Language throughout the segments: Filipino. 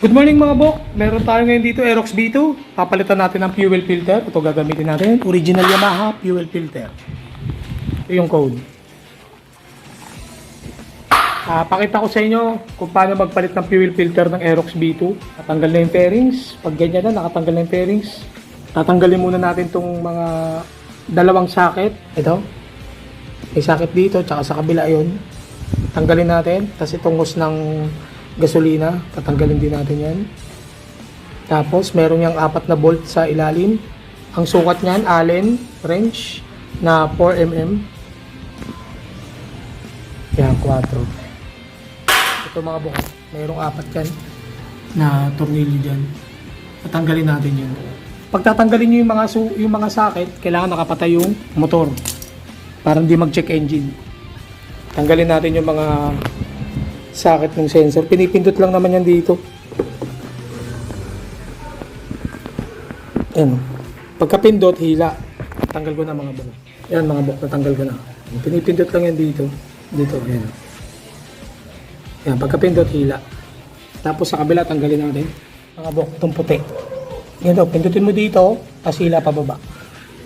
Good morning mga bok! Meron tayo ngayon dito Aerox B2. Papalitan natin ang fuel filter. Ito gagamitin natin. Original Yamaha fuel filter. Ito yung code. Pakita ko sa inyo kung paano magpalit ng fuel filter ng Aerox B2. Natanggal na yung fairings. Pag ganyan na, nakatanggal na yung fairings. Tatanggalin muna natin itong mga dalawang socket. Ito. May socket dito, tsaka sa kabila yun. Tanggalin natin. Tapos itong hose ng gasolina, tatanggalin din natin yan. Tapos meron yung 4 na bolt sa ilalim. Ang sukat niyan, Allen wrench na 4mm. Yan, 4. Ito mga bukas, merong 4 yan na tornilyo dyan. Tatanggalin natin yun. Pag tatanggalin nyo yung mga socket, kailangan nakapatay yung motor para hindi mag-check engine. Tanggalin natin yung mga socket ng sensor. Pinipindot lang naman yan dito. Ayan. Pagkapindot, hila. Tanggal ko na mga bok. Ayan mga bok, natanggal ko na. Pinipindot lang yan dito. Dito, ayan. Ayan, pagkapindot, hila. Tapos sa kabila, tanggalin natin. Mga bok, itong puti. Yan o, pindutin mo dito, tapos hila pababa.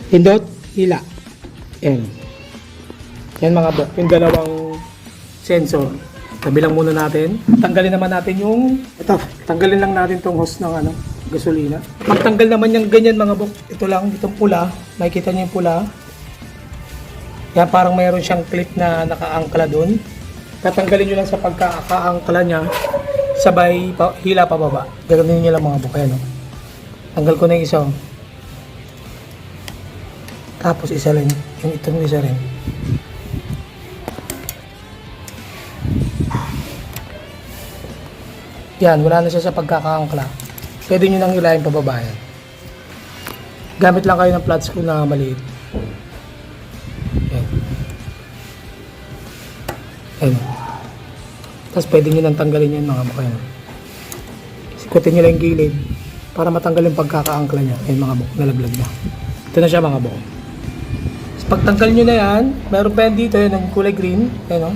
Pindot, hila. Ayan. Yan mga bok, yung dalawang sensor. Tabilang muna natin. Tanggalin naman natin yung tanggalin lang natin tong hose ng gasolina. Pag tanggal naman yung ganyan mga bok, ito lang, itong pula, makikita niyo yung pula. Yan parang mayroon siyang clip na nakaangkla doon. Tatanggalin niyo lang sa pagkakaangkla niya, sabay hila pababa. Gagawin niyo lang mga bok, ayan. Tanggal ko na yung isa. Tapos isa lang yung itong isa rin. Yan, wala na siya sa pagkakaangkla. Pwede nyo nang hilahin pababa yan. Gamit lang kayo ng flat screw na maliit. Yan. Yan. Tapos pwede nyo nang tanggalin yan mga buk. Sikutin nyo lang yung gilid para matanggal yung pagkakaangkla nya. Yan mga buk, nalaglag na. Ito na siya mga buk. Pag tanggal nyo na yan, meron pa yan dito, yan yung kulay green. Yan o.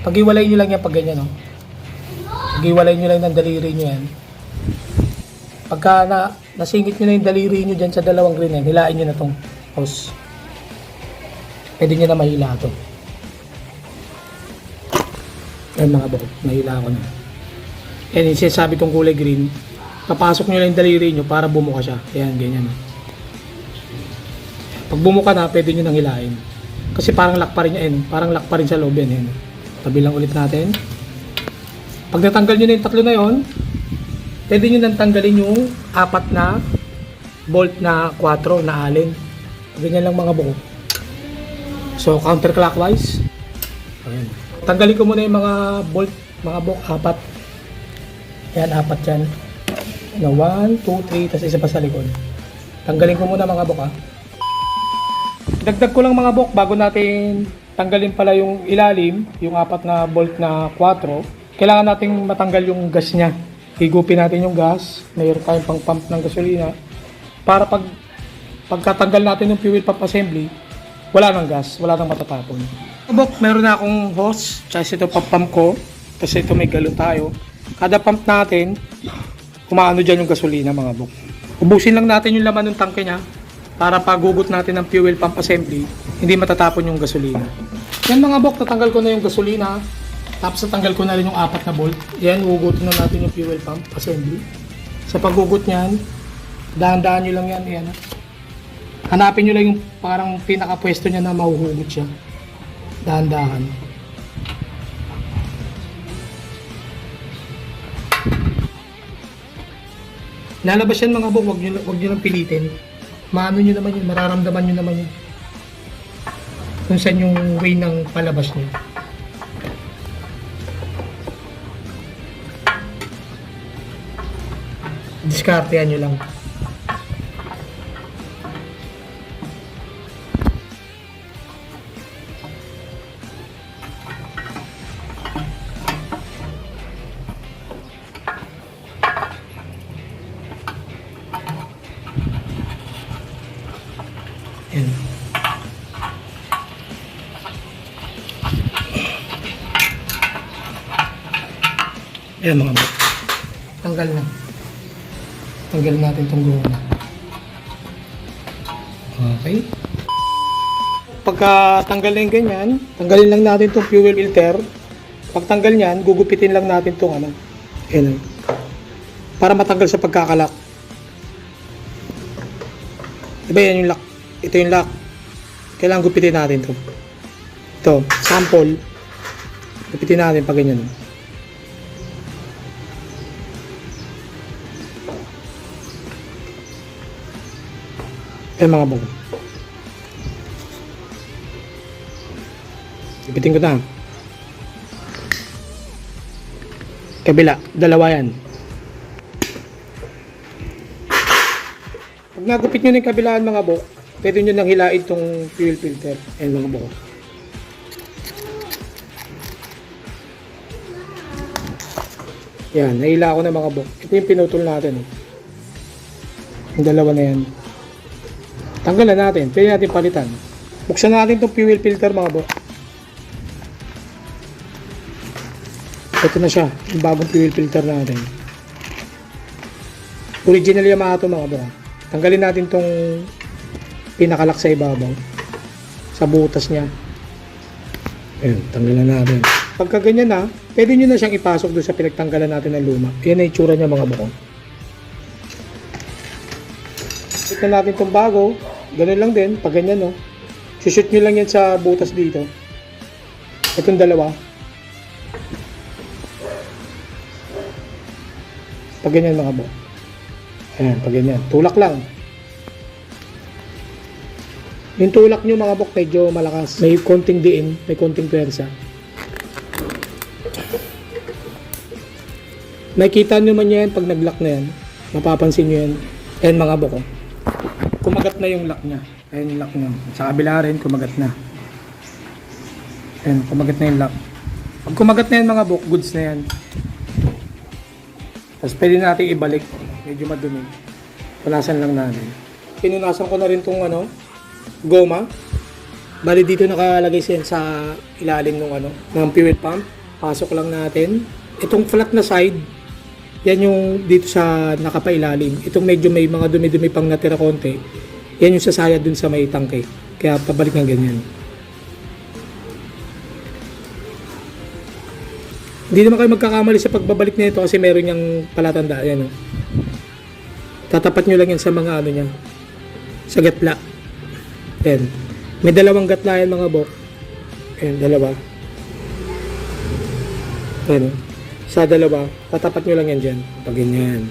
Pag-iwalay nyo lang yan pag ganyan o. Pag-iwalay nyo lang ng daliri nyo yan. Pagka nasingit nyo na yung daliri nyo dyan sa dalawang green yan, hilain nyo na itong hose. Pwede nyo na mahila ito. Ayan mga bukod, mahila ko na. Ayan yung sinasabi itong kulay green. Papasok nyo lang yung daliri nyo para bumuka siya. Ayan, ganyan. Pag bumuka na, pwede nyo nang hilain. Kasi parang lock pa rin yan. Parang lock pa rin sa loob yan. Ayan. Tabi lang ulit natin. Pag natanggal nyo na yung 3 na yon, pwede nyo nang tanggalin yung 4 na bolt na 4 na Allen. Ganyan lang mga buko. So counterclockwise. Ayan. Tanggalin ko muna yung mga bolt, mga buko, 4. Ayan, 4 yan. 1, 2, 3, tapos isa pa sa likod. Tanggalin ko muna mga buko. Dagdag ko lang mga buko bago natin tanggalin pala yung ilalim, yung 4 na bolt na 4. Kailangan nating matanggal yung gas niya. Higupin natin yung gas. Mayroon tayong pang pump ng gasolina. Para pagkatanggal natin yung fuel pump assembly, wala nang gas, wala nang matatapon. Bok, meron na akong hose. Tsaka ito pump ko. Kasi ito may galon tayo. Kada pump natin, kumaano dyan yung gasolina mga bok. Ubusin lang natin yung laman ng tangke niya para pagugot natin ng fuel pump assembly, hindi matatapon yung gasolina. Yan mga bok, tatanggal ko na yung gasolina. Tapos natanggal ko na rin yung 4 na bolt. Yan, hugutin na natin yung fuel pump assembly. Sa paghugot niyan, dahan-dahan nyo lang yan. Yan. Hanapin nyo lang yung parang pinakapwesto niya na mahuhugot siya. Dahan-dahan. Lalabas yan mga bok, wag nyo lang pilitin. Maano nyo naman yun, mararamdaman nyo naman yun. Kung saan yung way ng palabas nyo. Diskartehan nyo lang. Yan. Ayan mga bok. Tanggal na. Tanggal natin itong goma. Okay. Pagka tanggal na yung ganyan, tanggalin lang natin itong fuel filter. Pag tanggal niyan, gugupitin lang natin itong ano. Ayan. Para matanggal sa pagkakalak. Diba yan yung lock? Ito yung lock. Kailangan gupitin natin ito. Ito, sample. Gupitin natin pag ganyan. Ayan mga bong. Gupitin ko na. Kabila, dalawa yan. Pag nagupit nyo na yung kabilaan mga bok, pwede nyo nang hilain itong fuel filter. Ayan mga bok. Yan, nahila ko na mga bok. Ito yung pinutol natin. Yung dalawa na yan. Tanggalan natin. Pwede natin palitan. Buksan natin itong fuel filter mga bok. Ito na siya. Yung bagong fuel filter natin. Original Yamaha mga bok. Tanggalin natin itong pinakalak sa ibabaw. Sa butas niya. Ayan, tanggalan natin. Pagka ganyan na, pwede nyo na siyang ipasok doon sa pinagtanggalan natin ng luma. Yan na itsura niya mga bok. Tignan natin itong bago. Ganun lang din, pag ganyan no. Shoot nyo lang yan sa butas dito. Itong dalawa. Pag ganyan mga bok. Ayan, pag ganyan. Tulak lang. Yung tulak nyo mga bok medyo malakas. May konting diin, may konting pwersa. Nakikita nyo man yan pag nag-lock na yan. Mapapansin nyo yan. Ayan mga bok. Kumagat na yung lock niya. Ayan yung lock niya. Sa kabila rin, kumagat na. Ayan, kumagat na yung lock. Pag kumagat na yan mga bok, goods na yan. Tapos pwede natin ibalik. Medyo madumi. Punasan lang natin. Pinunasan ko na rin tong ano, goma. Bali dito nakalagay siya sa ilalim ng fuel pump. Pasok lang natin. Itong flat na side, yan yung dito sa nakapailalim. Itong medyo may mga dumi-dumi pang natira konti. Yan yung sasayad dun sa may tangke. Kaya pabalik ng ganyan. Hindi naman kayo magkakamali sa pagbabalik nito kasi meron yung palatanda. Yan, tatapat nyo lang yan sa mga ano niya. Sa gatla. Yan. May dalawang gatla yan mga bok. Yan, dalawa. Yan. Sa dalawa, tatapat nyo lang yan dyan. Pag ganyan.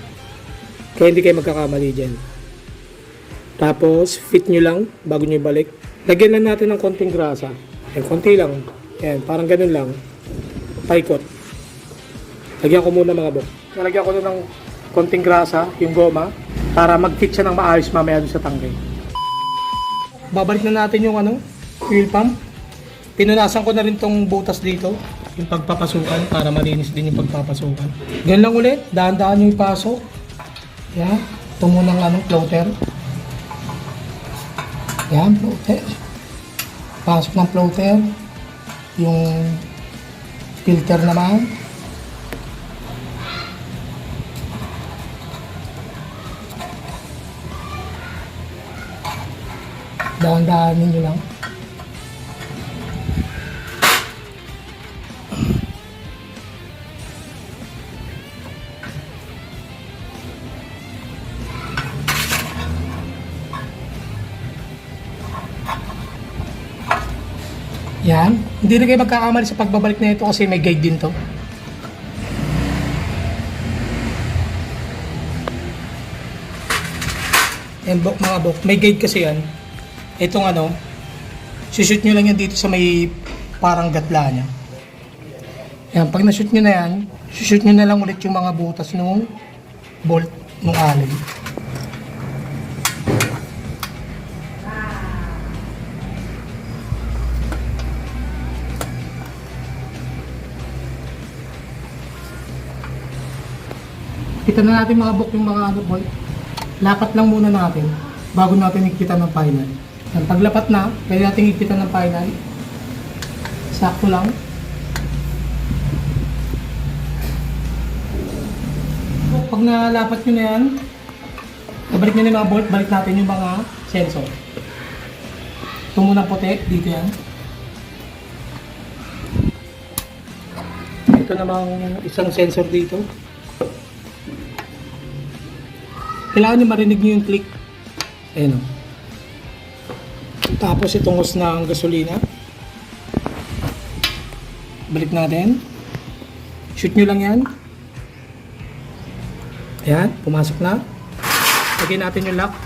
Kaya hindi kayo magkakamali dyan. Tapos, fit nyo lang bago nyo balik. Lagyan lang natin ng konting grasa. Yan, konti lang. Yan, parang ganun lang. Paikot. Lagyan ko muna mga bok. Nalagyan ko na ng konting grasa, yung goma, para mag-fit siya ng maayos mamaya doon sa tangke. Babalik na natin yung fuel pump. Pinunasan ko na rin tong butas dito. Yung pagpapasukan para malinis din yung pagpapasukan. Ganun lang ulit, dahan-dahan yung ipasok. Yan, ito munang floater. Yan, floater. Pasok ng floater. Yung filter naman. Dahan-dahanin nyo lang. Yan. Hindi na kayo magkakamali sa pagbabalik na ito kasi may guide din to. Yan mga bok. May guide kasi yan. Itong shoot nyo lang yan dito sa may parang gatla niya. Yan. Pag na-shoot nyo na yan, shoot nyo na lang ulit yung mga butas ng bolt ng allen. Kita na natin mga bok yung mga bolt. Lapat lang muna natin bago natin ikitan ng final. Yan, paglapat na, pwede natin ikitan ng final. Sakto lang. pag nalapat nyo na yan, nabalik nyo na yung mga bolt, balik natin yung mga sensor. Ito muna puti, dito yan. Ito namang isang sensor dito. Kailangan nyo marinig nyo yung click. Ayan o. Tapos itong hose ng gasolina. Balik natin. Shoot nyo lang yan. Ayan, pumasok na. Lagyan natin yung lock.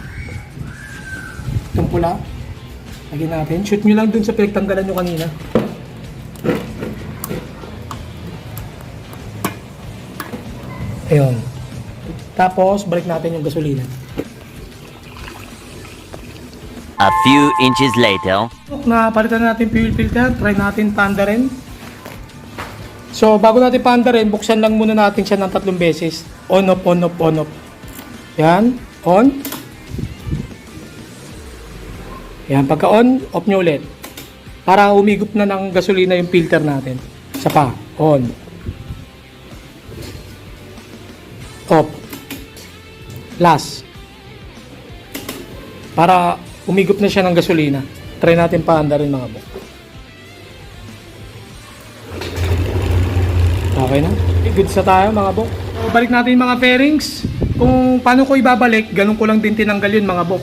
Itong pula. Lagyan natin. Shoot nyo lang dun sa pinagtanggalan nyo kanina. Ayun. Tapos, balik natin yung gasolina. A few inches later. Napalitan natin fuel filter. Try natin paandarin. So, bago natin paandarin, buksan lang muna natin siya ng 3 beses. On, off, on, off, on, off. Yan. On. Yan. Pagka on, off nyo ulit. Para umigop na ng gasolina yung filter natin. Isa pa. On. Off. Last. Para umigop na siya ng gasolina. Try natin paandarin mga bok. Okay na. Good sa tayo mga bok. So, balik natin yung mga fairings. Kung paano ko ibabalik, ganun ko lang din tinanggal yun mga bok.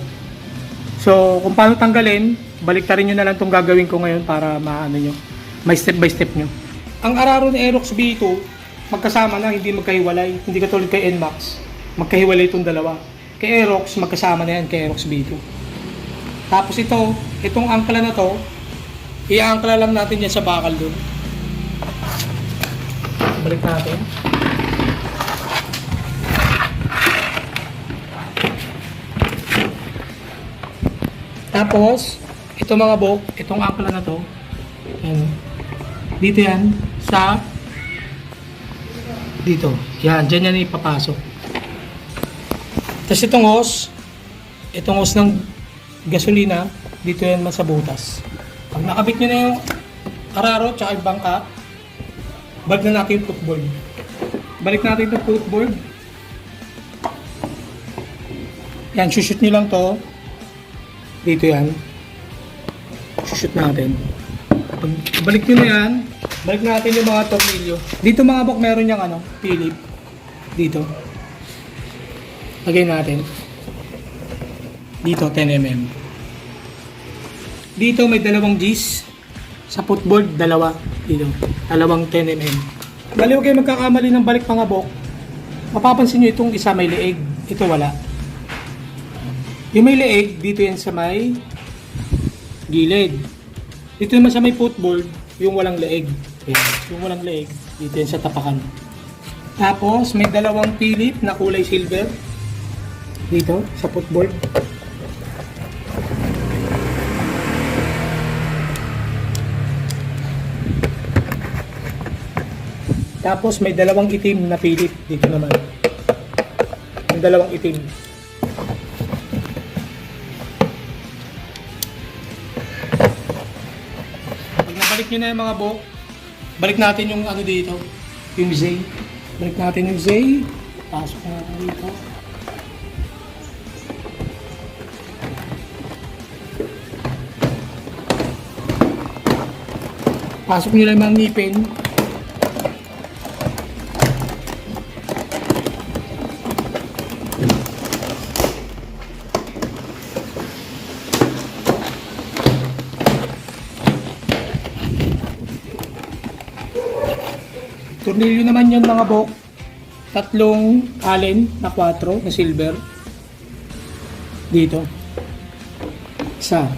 So, kung paano tanggalin, balik ta rin nyo na lang itong gagawin ko ngayon para maano nyo. May step by step nyo. Ang Araro ni Aerox B2, magkasama na, hindi magkahiwalay. Hindi katulad kay NMAX. Magkahiwalay itong dalawa. Kay Aerox, magkasama na yan kay Aerox B2. Tapos itong angkla na to, i-angkla lang natin yan sa bakal dun. Balik natin. Tapos, ito mga bok, itong angkla na to, yan, dito yan, sa, dito, yan, dyan yan ipapasok. Tapos itong hose ng gasolina, dito yan sa butas. Pag nakabit nyo na yung Araro, tsaka yung bangka, balik na natin yung footboard. Balik natin yung footboard. Yan, shoot nyo lang to. Dito yan. Shoot natin. Pag balik nyo na yan, balik natin yung mga tornilyo. Dito mga bok, meron yung Philip. Dito. Lagay natin. Dito, 10mm. Dito may dalawang G's. Sa footboard, dalawa. Dito, dalawang 10mm. Bali, huwag kayo magkakamali ng balik mga bok. Mapapansin nyo itong isa may leeg. Ito wala. Yung may leeg, dito yan sa may gilid. Dito naman sa may footboard, yung walang leeg. Yan. Yung walang leeg, dito yan sa tapakan. Tapos, may dalawang Philip na kulay silver. Dito, sa footboard. Tapos may dalawang itim na Philip dito naman. Yung dalawang itim. Pag nabalik nyo na yung mga bok, balik natin yung dito, yung Z. Balik natin yung Z. Pasok na dito. Pasok nyo lang yung mga ngipin. Tornilyo naman yun mga bok. Tatlong allen na 4 na silver. Dito. Isa.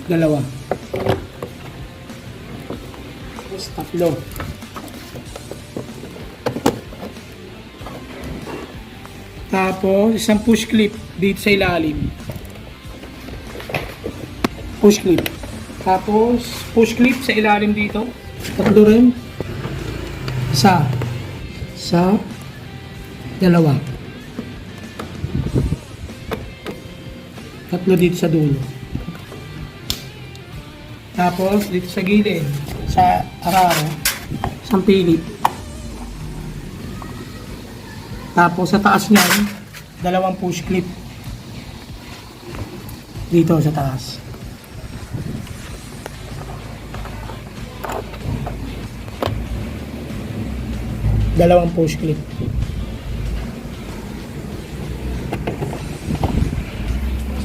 Dalawa. Tapos tatlo. Tapos isang push clip dito sa ilalim. Push clip. Tapos push clip sa ilalim dito. Tatlo rin. Sa dalawa. Tatlo dito sa dulo. Tapos dito sa gilid, sa Araro, isang Philip. Tapos sa taas niyan, dalawang push clip. Dito sa taas. Dalawang push clip.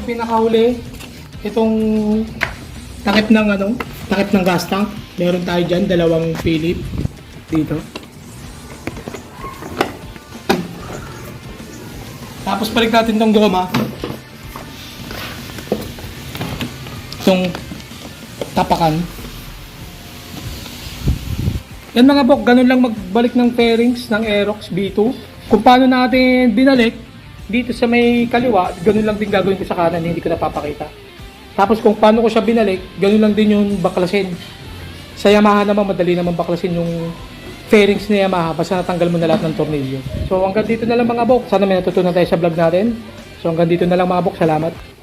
Pinakahuli, itong takip ng takip ng gas tank. Meron tayo dyan, dalawang Philip dito. Tapos balik natin tong goma. Itong tapakan. Yan mga bok, ganun lang magbalik ng fairings ng Aerox B2. Kung paano natin binalik dito sa may kaliwa, ganun lang din gagawin ko sa kanan, hindi ko napapakita. Tapos kung paano ko siya binalik, ganun lang din yung baklasin. Sa Yamaha naman, madali naman baklasin yung fairings ni Yamaha, basta natanggal mo na lahat ng tornilyo. So hanggang dito na lang mga bok, sana may natutunan tayo sa vlog natin. So hanggang dito na lang mga bok, salamat.